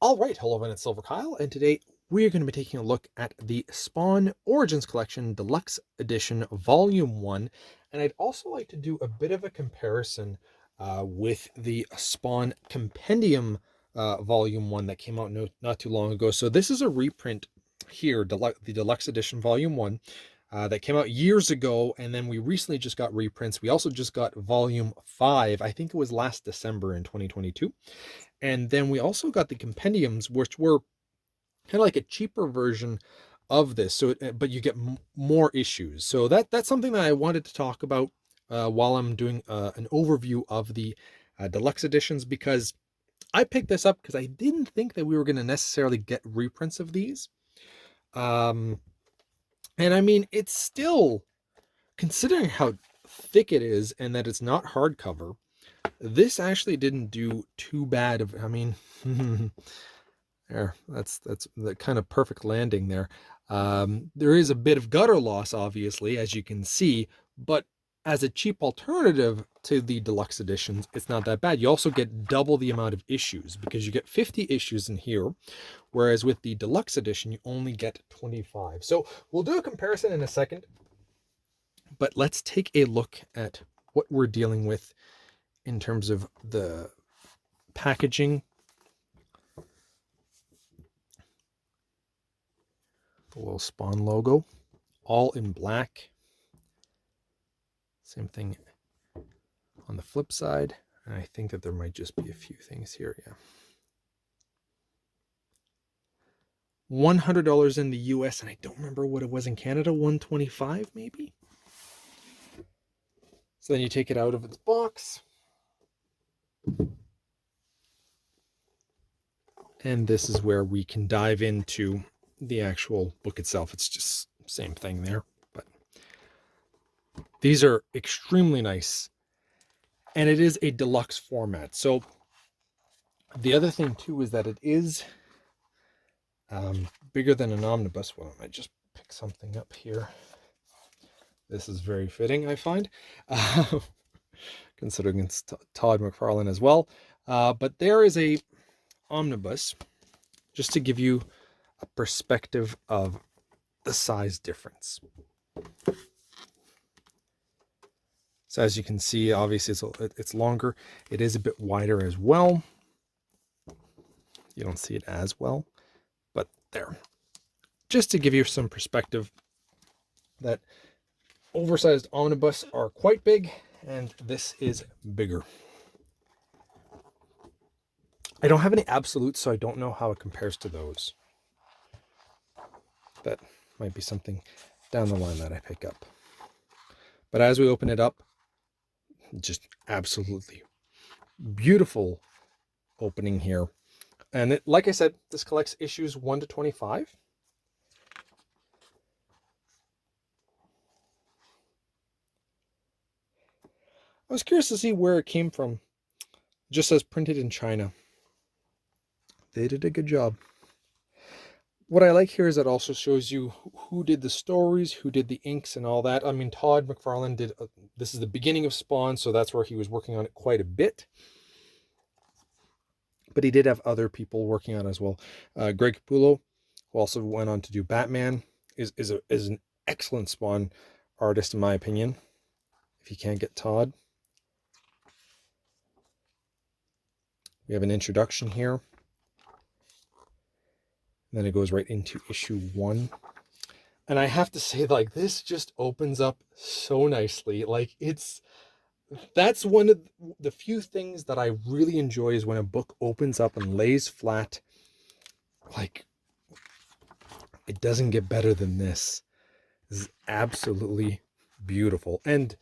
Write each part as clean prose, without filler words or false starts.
All right, hello everyone, it's silverkyle, and today we are going to be taking a look at the Spawn Origins Collection Deluxe Edition Volume 1, and I'd also like to do a bit of a comparison with the Spawn Compendium Volume 1 that came out not too long ago. So this is a reprint here, the Deluxe Edition Volume 1, that came out years ago, and then we recently just got reprints. We also just got Volume 5, I think it was last December in 2022. And then we also got the compendiums, which were kind of like a cheaper version of this. So, but you get more issues. So that's something that I wanted to talk about while I'm doing an overview of the deluxe editions, because I picked this up because I didn't think that we were going to necessarily get reprints of these. And I mean, it's still, considering how thick it is and that it's not hardcover, this actually didn't do too bad of, I mean, there, that's the kind of perfect landing there. There is a bit of gutter loss, obviously, as you can see, but as a cheap alternative to the deluxe editions, it's not that bad. You also get double the amount of issues because you get 50 issues in here, whereas with the deluxe edition, you only get 25. So we'll do a comparison in a second, but let's take a look at what we're dealing with in terms of the packaging. The little Spawn logo, all in black. Same thing on the flip side. And I think that there might just be a few things here. Yeah. $100 in the US, and I don't remember what it was in Canada, $125 maybe. So then you take it out of its box. And this is where we can dive into the actual book itself. It's just same thing there, but these are extremely nice, and it is a deluxe format. So the other thing too is that it is bigger than an omnibus. Well, I might just pick something up here. This is very fitting, I find, considering it's Todd McFarlane as well. But there is a omnibus, just to give you a perspective of the size difference. So as you can see, obviously it's longer. It is a bit wider as well. You don't see it as well, but there. Just to give you some perspective that oversized omnibus are quite big, and this is bigger. I don't have any absolutes, so I don't know how it compares to those. That might be something down the line that I pick up. But as we open it up, just absolutely beautiful opening here. And it, like I said, this collects issues 1 to 25. I was curious to see where it came from. It just says printed in China. They did a good job. What I like here is it also shows you who did the stories, who did the inks and all that. I mean, Todd McFarlane did, this is the beginning of Spawn, so that's where he was working on it quite a bit. But he did have other people working on it as well. Greg Capullo, who also went on to do Batman, is an excellent Spawn artist in my opinion, if you can't get Todd. We have an introduction here. And then it goes right into issue 1. And I have to say, like, this just opens up so nicely. Like, that's one of the few things that I really enjoy, is when a book opens up and lays flat. Like, it doesn't get better than this. This is absolutely beautiful. And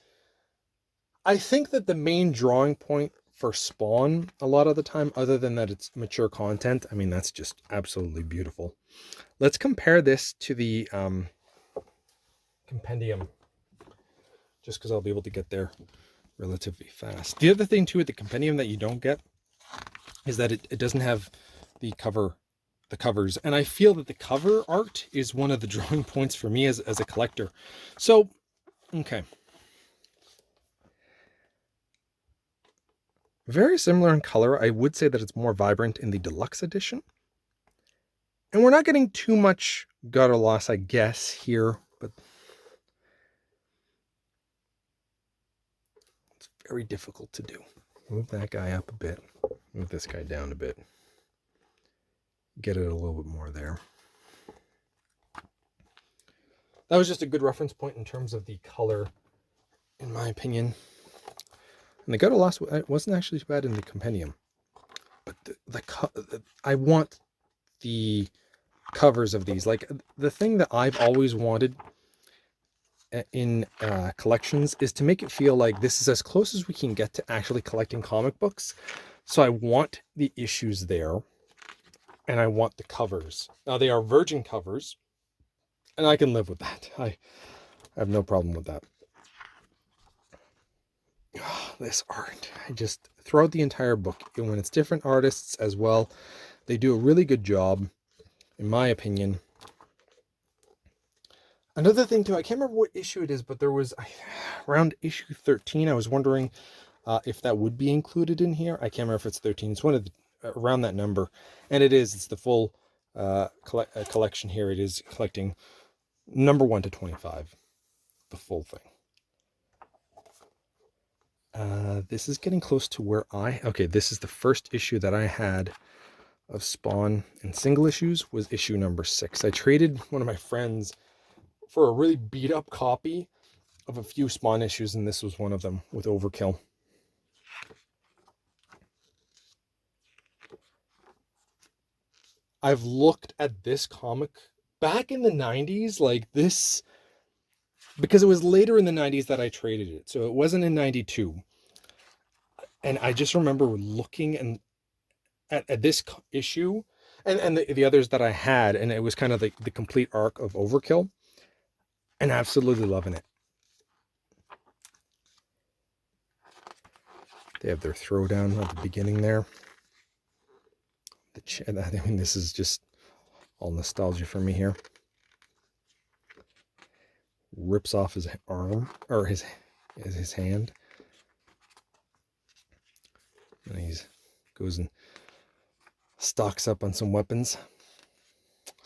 I think that the main drawing point for Spawn a lot of the time, other than that it's mature content, I mean, that's just absolutely beautiful. Let's compare this to the compendium, just because I'll be able to get there relatively fast. The other thing too with the compendium that you don't get is that it doesn't have the covers, and I feel that the cover art is one of the drawing points for me as a collector. So okay, very similar in color. I would say that it's more vibrant in the deluxe edition, And we're not getting too much gutter loss, I guess, here, but it's very difficult to do. Move that guy up a bit. Move this guy down a bit. Get it a little bit more there. That was just a good reference point in terms of the color, in my opinion. And the gutter loss wasn't actually too bad in the compendium. But I want the covers of these. Like, the thing that I've always wanted in collections is to make it feel like this is as close as we can get to actually collecting comic books. So I want the issues there, and I want the covers. Now, they are virgin covers, and I can live with that. I have no problem with that. This art, I just, throughout the entire book, and when it's different artists as well, they do a really good job, in my opinion. Another thing too, I can't remember what issue it is, but there was around issue 13. I was wondering if that would be included in here. I can't remember if it's 13. It's one of the, around that number, and it is. It's the full collection here. It is collecting number 1 to 25, the full thing. This is getting close to where okay, this is the first issue that I had of Spawn in single issues, was issue number 6. I traded one of my friends for a really beat up copy of a few Spawn issues, and this was one of them with Overkill. I've looked at this comic back in the 90s, like this, because it was later in the 90s that I traded it. So it wasn't in 92. And I just remember looking at this issue and the others that I had, and it was kind of the complete arc of Overkill, and absolutely loving it. They have their throwdown at the beginning there. I mean, this is just all nostalgia for me here. Rips off his arm, or his hand. And he goes and stocks up on some weapons.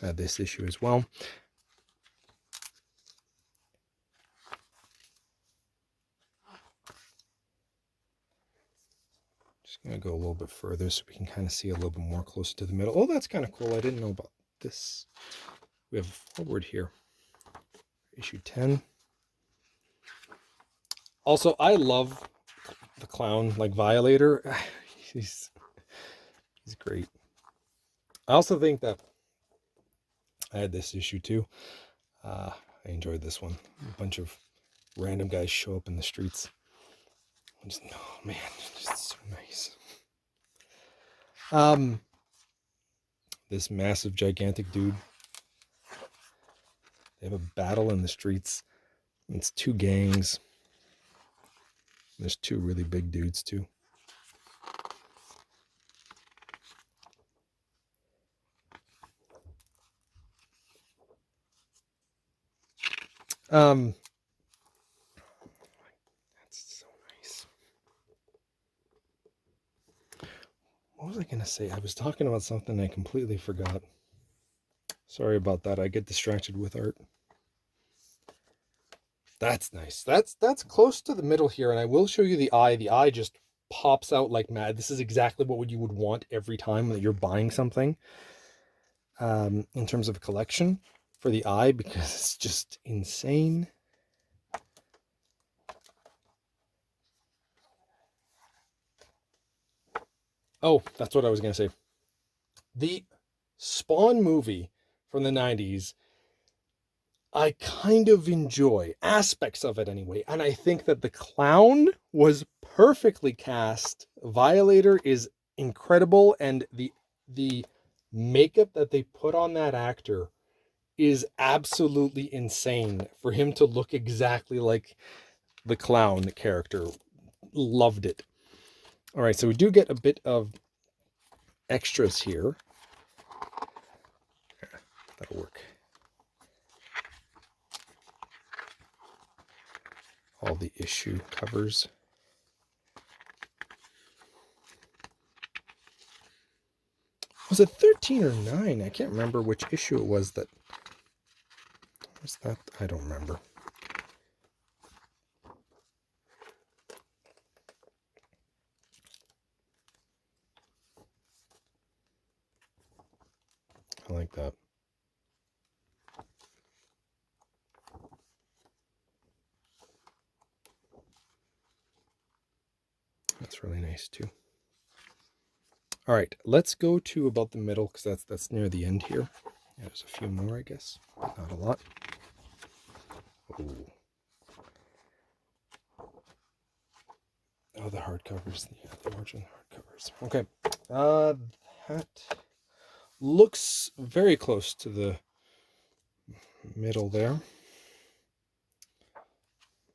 I had this issue as well. Just going to go a little bit further so we can kind of see a little bit more closer to the middle. Oh, that's kind of cool. I didn't know about this. We have a forward here. Issue 10. Also, I love the clown, like Violator. He's great. I also think that I had this issue too. I enjoyed this one. A bunch of random guys show up in the streets. I'm just, oh man, just so nice. This massive, gigantic dude. They have a battle in the streets. It's 2 gangs. There's 2 really big dudes too. That's so nice. What was I going to say? I was talking about something I completely forgot. Sorry about that. I get distracted with art. That's nice. That's close to the middle here, and I will show you the eye. The eye just pops out like mad. This is exactly what you would want every time that you're buying something in terms of a collection for the eye, because it's just insane. Oh, that's what I was going to say. The Spawn movie from the 90s, I kind of enjoy aspects of it anyway. And I think that the clown was perfectly cast. Violator is incredible. And the makeup that they put on that actor is absolutely insane for him to look exactly like the clown character. Loved it. All right, so we do get a bit of extras here. That'll work. All the issue covers. Was it 13 or 9? I can't remember which issue it was that... Was that? I don't remember. I like that. That's really nice too. All right, let's go to about the middle, because that's near the end here. Yeah, there's a few more, I guess, but not a lot. Ooh. Oh, the hardcovers. Yeah, the origin hardcovers. Okay. That looks very close to the middle there.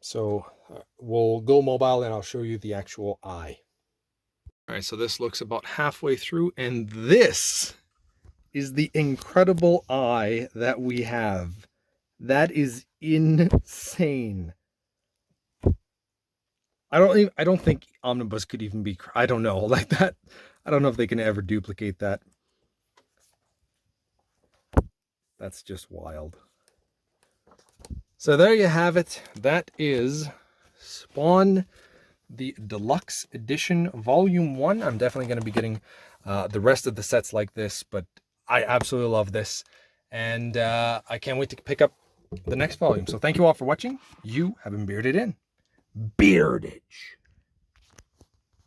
So we'll go mobile and I'll show you the actual eye. All right, so this looks about halfway through, and this is the incredible eye that we have. That is insane. I don't think Omnibus could even be, I don't know, like that. I don't know if they can ever duplicate that. That's just wild. So there you have it. That is Spawn, the Deluxe Edition, Volume 1. I'm definitely going to be getting the rest of the sets like this, but I absolutely love this. And I can't wait to pick up the next volume. So thank you all for watching. You have been bearded in. Beardage.